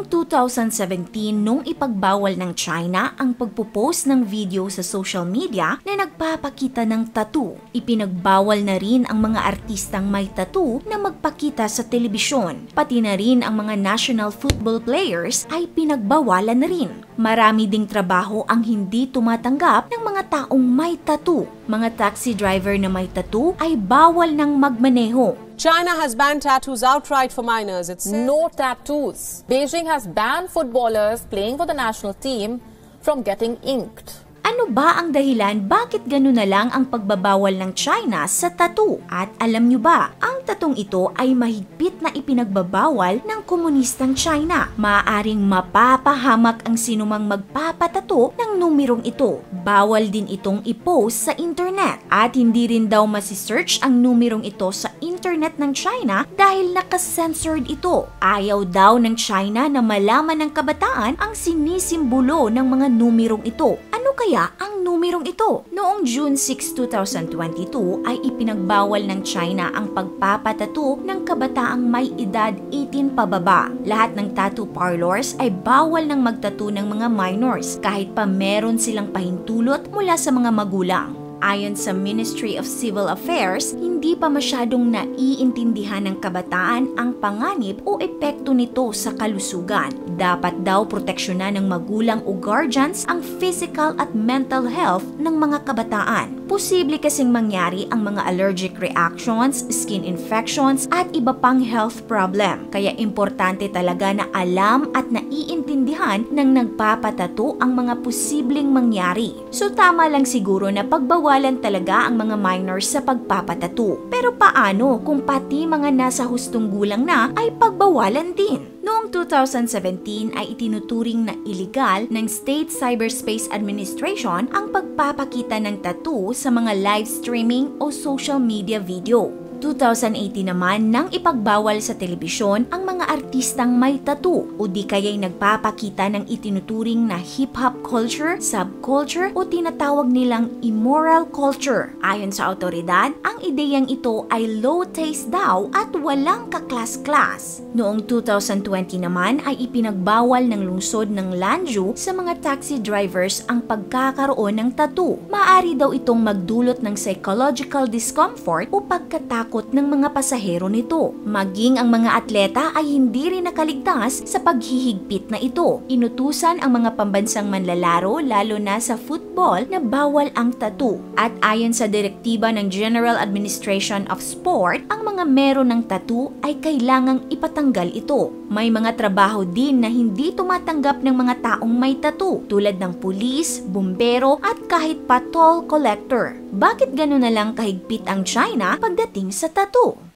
Noong 2017, nung ipagbawal ng China ang pagpupost ng video sa social media na nagpapakita ng tattoo, ipinagbawal na rin ang mga artistang may tattoo na magpakita sa telebisyon. Pati na rin ang mga national football players ay pinagbawalan na rin. Marami ding trabaho ang hindi tumatanggap ng mga taong may tattoo. Mga taxi driver na may tattoo ay bawal nang magmaneho. China has banned tattoos outright for minors. It's no tattoos. Beijing has banned footballers playing for the national team from getting inked. Ano ba ang dahilan bakit gano'n na lang ang pagbabawal ng China sa tattoo? At alam nyo ba, ang tattoo ito ay mahigpit na ipinagbabawal ng komunistang China. Maaaring mapapahamak ang sinumang magpapatato ng numerong ito. Bawal din itong i-post sa internet. At hindi rin daw masisearch ang numerong ito sa internet ng China dahil nakasensored ito. Ayaw daw ng China na malaman ng kabataan ang sinisimbolo ng mga numerong ito. Ano kaya ang numerong ito? Noong June 6, 2022 ay ipinagbawal ng China ang pagpapatato ng kabataang may edad 18 pababa. Lahat ng tattoo parlors ay bawal ng magtattoo ng mga minors kahit pa meron silang pahintulot mula sa mga magulang. Ayon sa Ministry of Civil Affairs, hindi pa masyadong naiintindihan ng kabataan ang panganib o epekto nito sa kalusugan. Dapat daw proteksyonan ng magulang o guardians ang physical at mental health ng mga kabataan. Posible kasing mangyari ang mga allergic reactions, skin infections at iba pang health problem. Kaya importante talaga na alam at naiintindihan ng nagpapatato ang mga posibleng mangyari. So tama lang siguro na pagbawalan talaga ang mga minors sa pagpapatato. Pero paano kung pati mga nasa hustong gulang na ay pagbawalan din? Noong 2017 ay itinuturing na illegal ng State Cyberspace Administration ang pagpapakita ng tattoo sa mga live streaming o social media video. 2018 naman nang ipagbawal sa telebisyon ang mga artistang may tattoo o di kaya'y nagpapakita ng itinuturing na hip-hop culture, subculture o tinatawag nilang immoral culture. Ayon sa autoridad, ang ideyang ito ay low taste daw at walang kaklas-klas. Noong 2020 naman ay ipinagbawal ng lungsod ng Lanzhou sa mga taxi drivers ang pagkakaroon ng tattoo. Maaari daw itong magdulot ng psychological discomfort o pagkatakot ng mga pasahero nito. Maging ang mga atleta ay hindi rin nakaligtas sa paghihigpit na ito. Inutusan ang mga pambansang manlalaro lalo na sa football na bawal ang tattoo. At ayon sa direktiba ng General Administration of Sport, ang mga meron ng tattoo ay kailangang ipatanggal ito. May mga trabaho din na hindi tumatanggap ng mga taong may tattoo tulad ng pulis, bumbero at kahit pa toll collector. Bakit gano'n na lang kahigpit ang China pagdating sa tattoo?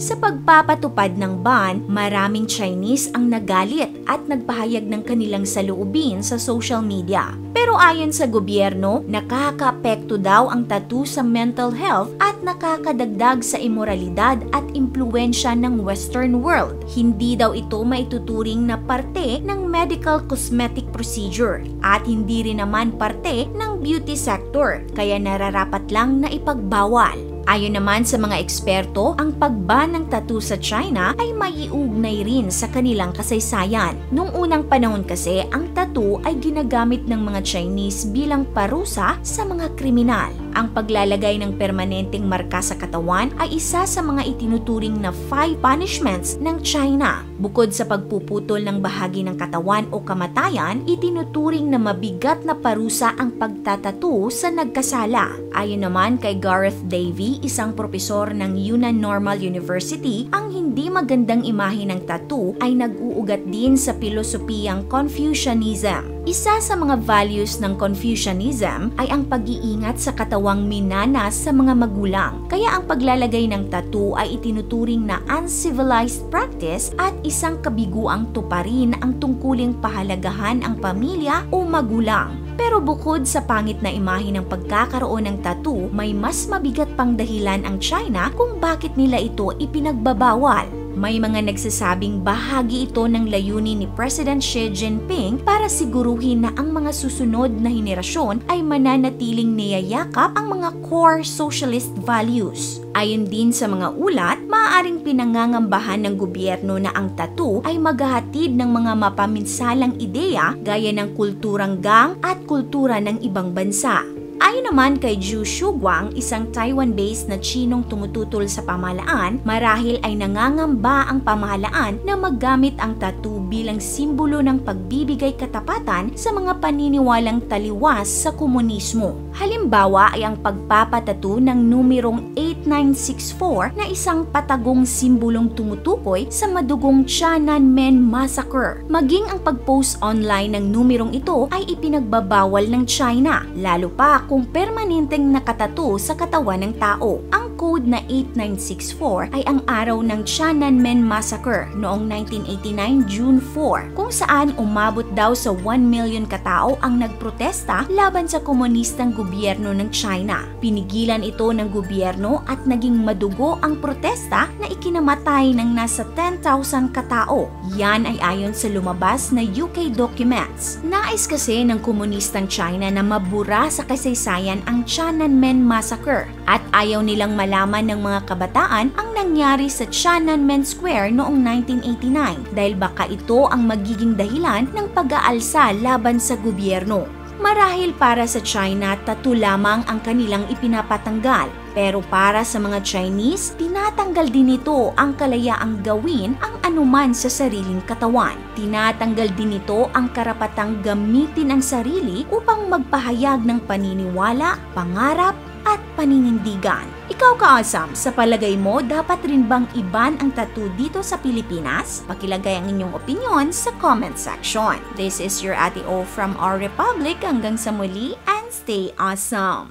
Sa pagpapatupad ng ban, maraming Chinese ang nagalit at nagpahayag ng kanilang saloobin sa social media. Pero ayon sa gobyerno, nakakaapekto daw ang tattoo sa mental health at nakakadagdag sa imoralidad at impluensya ng Western world. Hindi daw ito maituturing na parte ng medical cosmetic procedure at hindi rin naman parte ng beauty sector, kaya nararapat lang na ipagbawal. Ayon naman sa mga eksperto, ang pagban ng tattoo sa China ay maiugnay rin sa kanilang kasaysayan. Noong unang panahon kasi, ang tattoo ay ginagamit ng mga Chinese bilang parusa sa mga kriminal. Ang paglalagay ng permanenteng marka sa katawan ay isa sa mga itinuturing na 5 punishments ng China. Bukod sa pagpuputol ng bahagi ng katawan o kamatayan, itinuturing na mabigat na parusa ang pagtatattoo sa nagkasala. Ayon naman kay Gareth Davey, isang propesor ng Yunnan Normal University, ang hindi magandang imahe ng tattoo ay nag-uugat din sa pilosopiyang Confucianism. Isa sa mga values ng Confucianism ay ang pag-iingat sa katawang minanas sa mga magulang. Kaya ang paglalagay ng tattoo ay itinuturing na uncivilized practice at isang kabiguang tuparin ang tungkuling pahalagahan ang pamilya o magulang. Pero bukod sa pangit na imahe ng pagkakaroon ng tattoo, may mas mabigat pang dahilan ang China kung bakit nila ito ipinagbabawal. May mga nagsasabing bahagi ito ng layunin ni President Xi Jinping para siguruhin na ang mga susunod na henerasyon ay mananatiling niyayakap ang mga core socialist values. Ayon din sa mga ulat, maaaring pinangangambahan ng gobyerno na ang tattoo ay maghahatid ng mga mapaminsalang ideya gaya ng kulturang gang at kultura ng ibang bansa. Ayon naman kay Zhu Shuguang, isang Taiwan-based na Chinong tumututol sa pamahalaan, marahil ay nangangamba ang pamahalaan na maggamit ang tattoo bilang simbolo ng pagbibigay katapatan sa mga paniniwalang taliwas sa komunismo. Halimbawa ay ang pagpapatattoo ng numerong 8964 na isang patagong simbolong tumutukoy sa madugong Tiananmen Massacre. Maging ang pag-post online ng numerong ito ay ipinagbabawal ng China, lalo pa kung permanenteng nakatato sa katawan ng tao. Ang code na 8964 ay ang araw ng Tiananmen Massacre noong 1989 June 4, kung saan umabot daw sa 1 million katao ang nagprotesta laban sa komunistang gobyerno ng China. Pinigilan ito ng gobyerno at naging madugo ang protesta na ikinamatay ng nasa 10,000 katao. Yan ay ayon sa lumabas na UK documents. Nais kasi ng komunistang China na mabura sa kasaysayan ang Tiananmen Massacre at ayaw nilang malaman ng mga kabataan ang nangyari sa Tiananmen Square noong 1989 dahil baka ito ang magiging dahilan ng pag-aalsa laban sa gobyerno. Marahil para sa China, tattoo lamang ang kanilang ipinapatanggal. Pero para sa mga Chinese, tinatanggal din ito ang kalayaang gawin ang anuman sa sariling katawan. Tinatanggal din ito ang karapatang gamitin ang sarili upang magpahayag ng paniniwala, pangarap, at paninindigan. Ikaw ka-awesome, sa palagay mo, dapat rin bang iban ang tattoo dito sa Pilipinas? Pakilagay ang inyong opinion sa comment section. This is your Ate O from Our Republic. Hanggang sa muli and stay awesome!